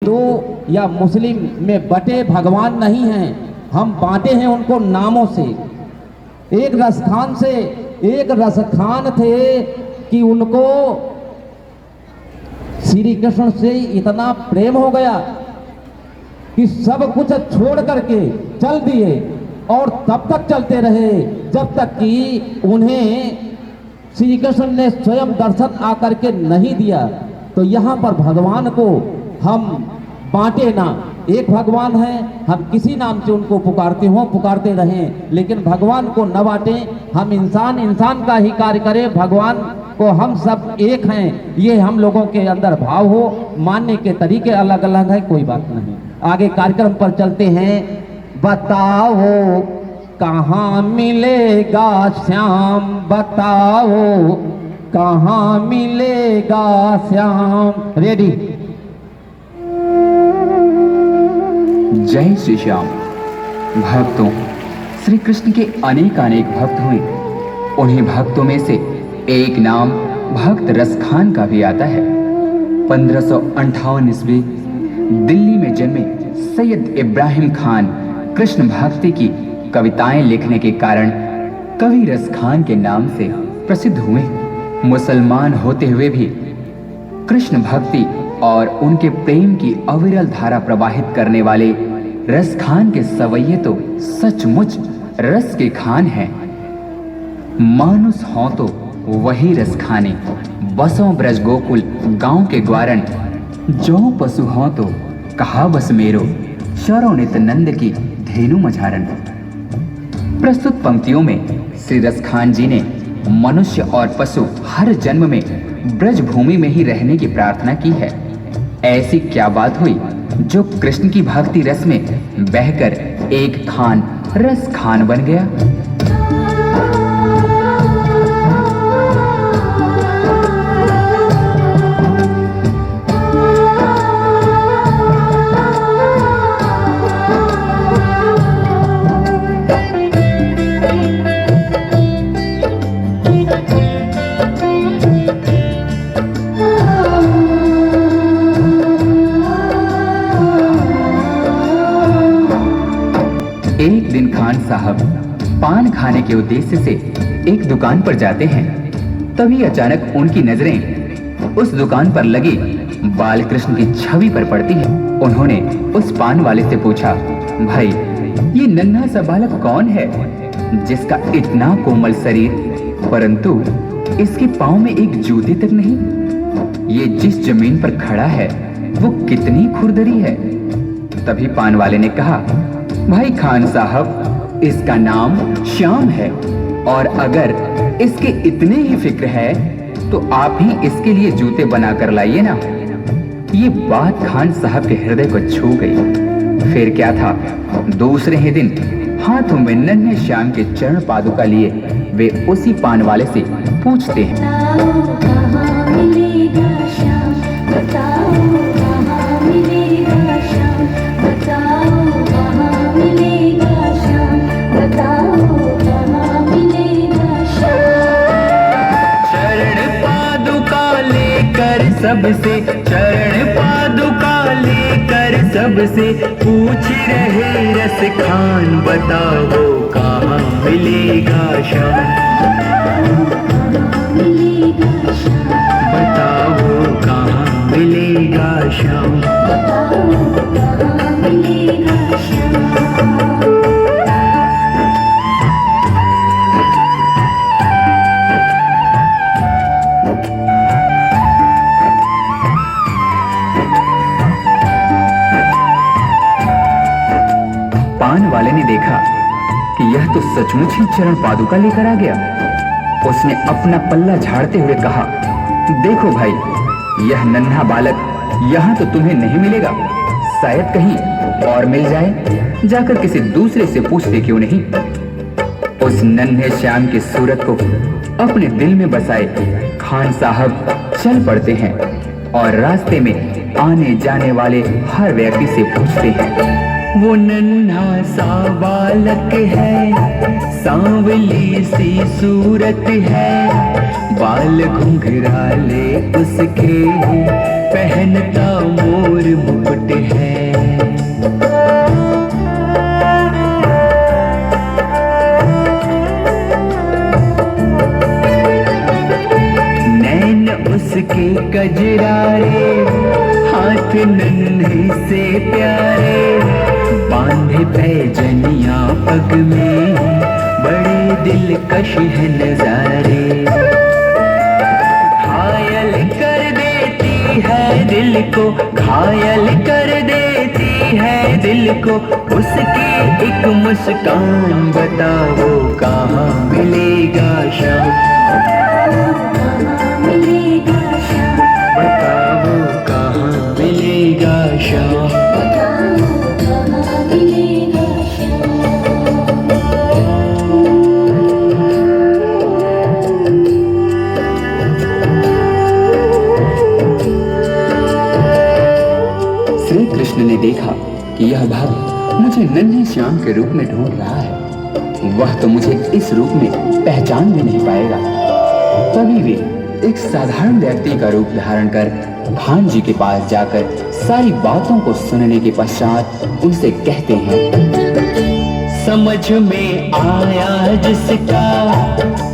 हिंदू या मुस्लिम में बटे भगवान नहीं हैं, हम बांटे हैं उनको नामों से। एक रसखान से एक रसखान थे कि उनको श्री कृष्ण से इतना प्रेम हो गया कि सब कुछ छोड़ करके चल दिए और तब तक चलते रहे जब तक कि उन्हें श्री कृष्ण ने स्वयं दर्शन आकर के नहीं दिया। तो यहाँ पर भगवान को हम बांटे ना, एक भगवान है, हम किसी नाम से उनको पुकारते रहें, लेकिन भगवान को न बांटें। हम इंसान का ही कार्य करें, भगवान को हम सब एक हैं, ये हम लोगों के अंदर भाव हो। मानने के तरीके अलग अलग है, कोई बात नहीं। आगे कार्यक्रम पर चलते हैं। बताओ कहाँ मिलेगा श्याम, बताओ कहाँ मिलेगा श्याम। रेडी। जय श्री श्याम। भक्तों, श्री कृष्ण के अनेक भक्त हुए। उन्हीं भक्तों में से एक नाम भक्त रसखान का भी आता है। 1558 ईस्वी दिल्ली में जन्मे सैयद इब्राहिम खान कृष्ण भक्ति की कविताएं लिखने के कारण कवि रसखान के नाम से प्रसिद्ध हुए। मुसलमान होते हुए भी कृष्ण भक्ति और उनके प्रेम की अविरल धारा प्रवाहित करने वाले रसखान के सवैये तो सचमुच रस के खान हैं। मानुस हों तो वही रस खाने, बसों ब्रज गोकुल गांव के ग्वारन। जो पशु हों तो कहा बस मेरो, शरो नित नंद की धेनु मझारन। प्रस्तुत पंक्तियों में श्री रसखान जी ने मनुष्य और पशु हर जन्म में ब्रज भूमि में ही रहने की प्रार्थना की है। ऐसी क्या बात हुई जो कृष्ण की भक्ति रस में बहकर एक खान रस खान बन गया। एक दिन खान साहब पान खाने के उद्देश्य से एक दुकान पर जाते हैं। तभी अचानक उनकी नजरें उस दुकान पर लगी बाल कृष्ण की छवि पर पड़ती है। उन्होंने उस पान वाले से पूछा, भाई ये नन्हा सा बालक कौन है जिसका इतना कोमल शरीर परंतु इसके पांव में एक जूते तक नहीं? ये जिस जमीन पर खड़ा है वो कितनी खुरदरी है। तभी पान वाले ने कहा, भाई खान साहब इसका नाम श्याम है और अगर इसके इतने ही फिक्र है तो आप ही इसके लिए जूते बना कर लाइए ना। ये बात खान साहब के हृदय को छू गई। फिर क्या था, दूसरे ही दिन हाथों में नन्हे श्याम के चरण पादुका लिए वे उसी पान वाले से पूछते हैं, सबसे चरण पादुका लेकर सबसे पूछ रहे रस खान, बताओ कहाँ मिलेगा श्याम, बताओ कहाँ मिलेगा श्याम। पान वाले ने देखा कि यह तो सचमुच ही चरण पादुका लेकर आ गया। उसने अपना पल्ला झाड़ते हुए कहा, देखो भाई यह नन्हा बालक यहाँ तो तुम्हें नहीं मिलेगा, शायद कहीं और मिल जाए, जाकर किसी दूसरे से पूछते क्यों नहीं। उस नन्हे श्याम की सूरत को अपने दिल में बसाए खान साहब चल पड़ते हैं और रास्ते में आने जाने वाले हर व्यक्ति से पूछते हैं, वो नन्हा सा बालक है, सांवली सी सूरत है, बाल घुंघराले उसके, पहनता मोर मुकुट है। नैन उसके कजरारे, हाथ नन्हे से प्यारे, बांधे पैजनिया पग में, बड़े दिलकश है नजारे। घायल कर देती है दिल को, घायल कर देती है दिल को, उसकी एक मुस्कान बताओ कहाँ मिलेगा शाम, बताओ कहाँ मिलेगा शाम। श्री कृष्ण ने देखा कि यह भक्त मुझे नन्हे श्याम के रूप में ढूंढ रहा है, वह तो मुझे इस रूप में पहचान भी नहीं पाएगा। तभी वे एक साधारण व्यक्ति का रूप धारण कर खान जी के पास जाकर सारी बातों को सुनने के पश्चात उनसे कहते हैं, समझ में आया जिसका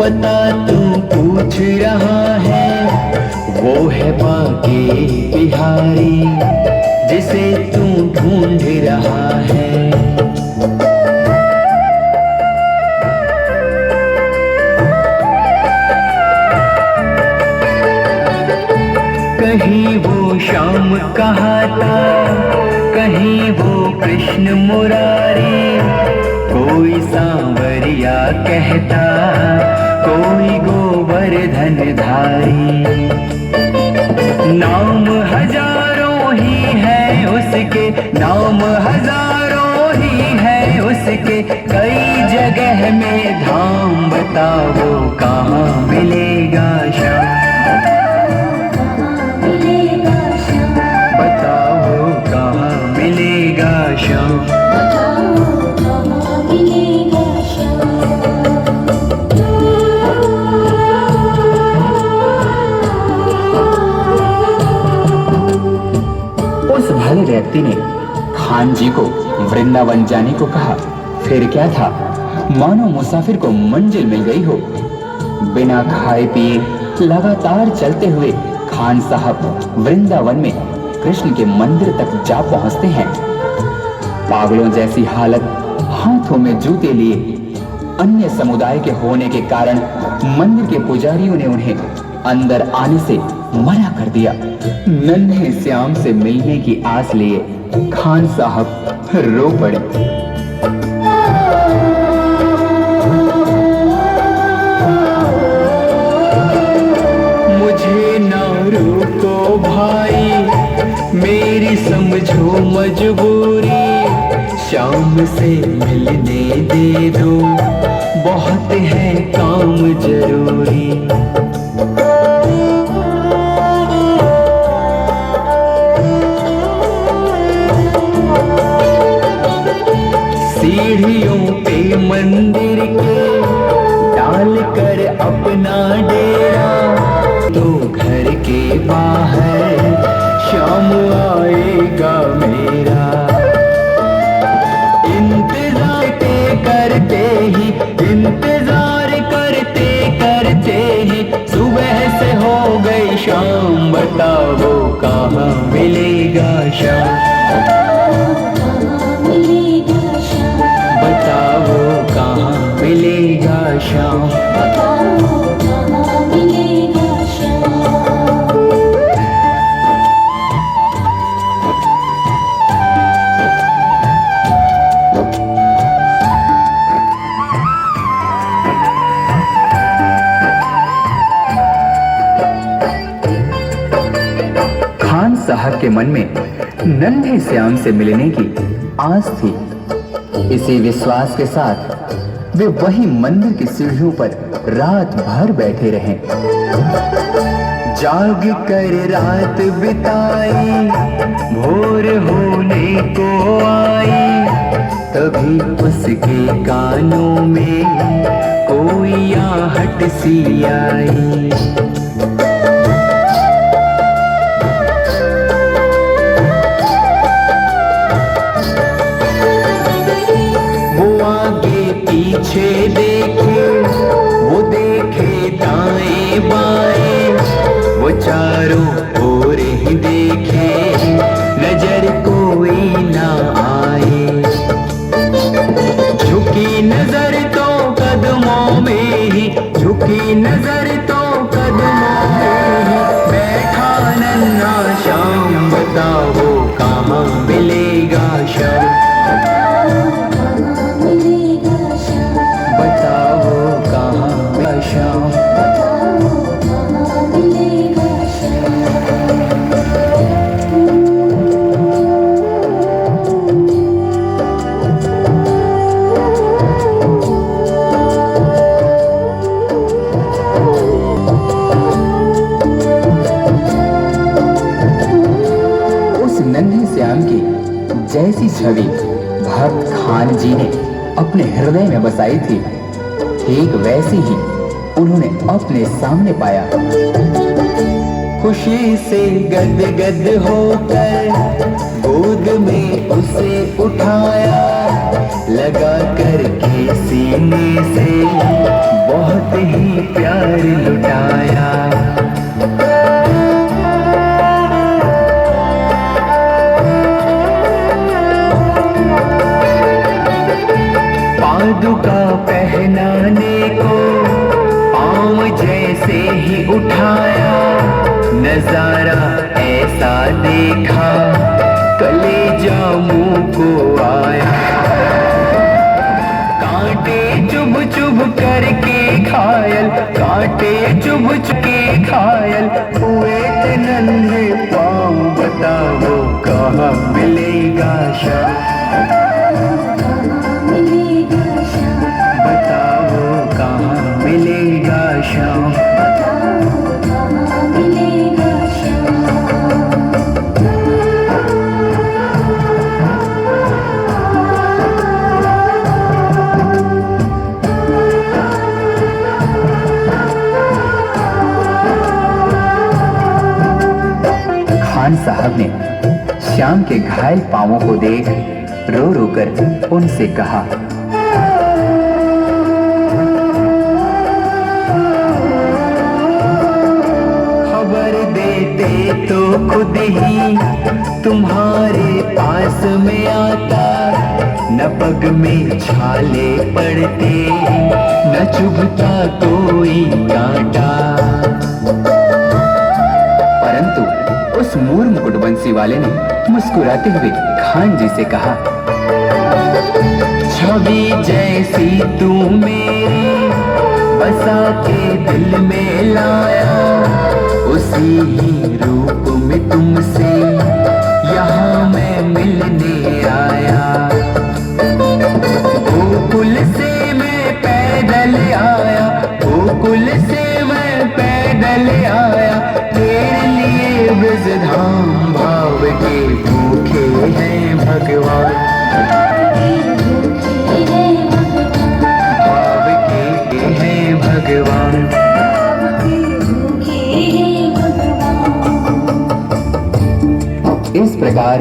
पता तू पूछ रहा है, वो है बाके बिहारी जिसे तू ढूंढ रहा है। कहीं वो श्याम कहाता, कहीं वो कृष्ण मुरारी, कोई सांवरिया कहता, कोई गोवर्धन धारी। नाम हजारों ही है उसके, नाम हजारों ही है उसके, कई जगह में धाम, बताओ कहाँ मिलेगा श्याम, बताओ कहाँ मिलेगा श्याम। उस भले व्यक्ति ने खान जी को वृंदावन जाने को कहा। फिर क्या था, मानो मुसाफिर को मंजिल मिल गई हो। बिना खाए पिए लगातार चलते हुए खान साहब वृंदावन में कृष्ण के मंदिर तक जा पहुंचते हैं। पागलों जैसी हालत, हाथों में जूते लिए, अन्य समुदाय के होने के कारण मंदिर के पुजारियों ने उन्हें अंदर आने से मना कर दिया। नन्हे श्याम से मिलने की आस लिए खान साहब रो पड़े। मुझे ना रोको भाई, मेरी समझो मजबूरी, शाम से मिलने दे दो, बहुत है काम जरूरी। सीढ़ियों पे मंदिर के डाल कर अपना डेरा, तो घर के बाहर शाम आएगा मेरा। इंतजार करते ही, इंतजार करते करते ही सुबह से हो गई शाम, बताओ कहाँ मिलेगा शाम, बताओ कहाँ मिलेगा शाम। खान साहब के मन में नन्हे श्याम से मिलने की आस थी। इसी विश्वास के साथ वे वही मंदिर की सीढ़ियों पर रात भर बैठे रहे। जाग कर रात बिताई, भोर होने को आई, तभी उसके कानों में कोई आहट सी आई। पीछे देखे, वो देखे दाएं बाएं, वो चारों ओर ही देखे, नजर कोई ना आए। झुकी नजर तो कदमों में ही, झुकी नजर तो कदमों में ही, बैठा नन्हा श्याम, बताओ कहाँ मिलेगा श्याम, बताओ कहाँ मिलेगा श्याम। जैसी छवि भक्त खान जी ने अपने हृदय में बसाई थी, ठीक वैसी ही उन्होंने अपने सामने पाया। खुशी से गदगद होकर गोद में उसे उठाया, लगा करके सीने से बहुत ही प्यार लुटाया। पादुका पहनाने को पाँव जैसे ही उठाया, नजारा ऐसा देखा कलेजा मुंह को आया। कांटे चुभ चुभ करके घायल, कांटे चुभ चुभ के घायल हुए थे नन्हे पाँव, बताओ कहाँ मिलेगा श्याम, बताओ कहाँ मिलेगा श्याम। खान साहब ने श्याम के घायल पांवों को देख रो रो कर उनसे कहा, तो खुद ही तुम्हारे पास में आता, न पग में छाले पड़ते, न चुभता कोई कांटा। परंतु उस मूर मुकुटबंसी वाले ने मुस्कुराते हुए खान जी से कहा, छवि जैसी तू मेरी बसा के दिल में लाया, उसी ही रूप में तुमसे यहाँ मैं मिलने आया। गोकुल से मैं पैदल आया, गोकुल से मैं पैदल आया, तेरे लिए ब्रजधाम भाव के भूखे हैं भगवान, भाव के हैं भगवान। इस प्रकार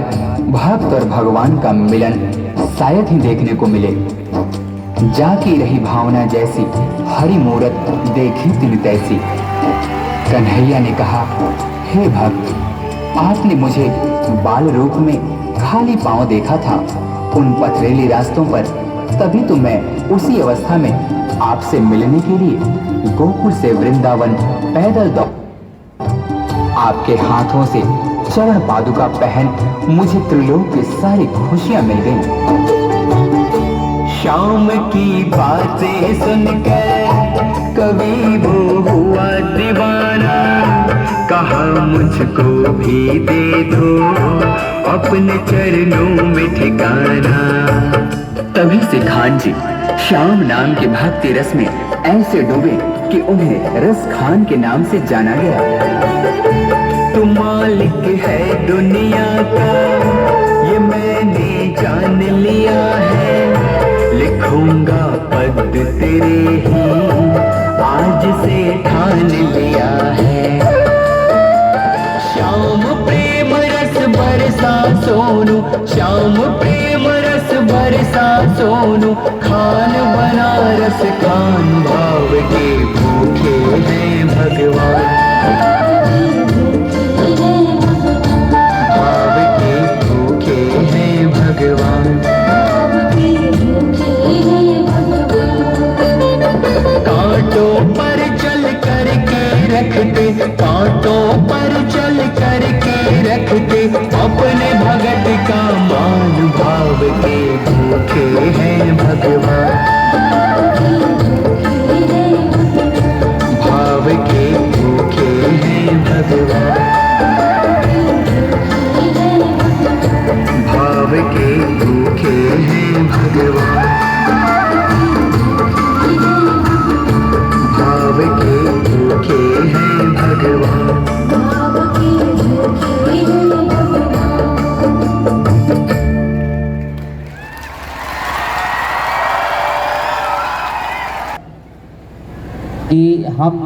भक्त और भगवान का मिलन शायद ही देखने को मिले। जाकी रही भावना जैसी हरि मूरत देखी तिन तैसी। कन्हैया ने कहा, हे भक्त, आपने मुझे बाल रूप में खाली पांव देखा था उन पथरीली रास्तों पर, तभी तो मैं उसी अवस्था में आपसे मिलने के लिए गोकुल से वृंदावन पैदल दौड़। आपके हाथों से चरण पादुका पहन मुझे त्रिलोक की सारी खुशियां मिल गईं। शाम की बातें सुनकर कभी वो हुआ दीवाना, कहा मुझको भी दे दो अपने चरणों में ठिकाना। तभी से खान जी श्याम नाम के भक्ति रस में ऐसे डूबे कि उन्हें रस खान के नाम से जाना गया। तू मालिक है दुनिया का ये मैंने जान लिया है, लिखूंगा पद तेरे ही आज से ठान लिया है। श्याम प्रेम रस बरसा सोनू, श्याम प्रेम रस रस बरसा सोनू खान बनारस खान भाव के भूखे हैं भगवान भाव के भूखे हैं भगवान कांटों पर चल करके रखते कांटों पर चल करके रखते अपने भगत का मान भाव के भूखे हैं भगवान भाव के भूखे हैं भगवान भाव के भूखे हैं भगवान भाव के भूखे हैं भगवान कि हम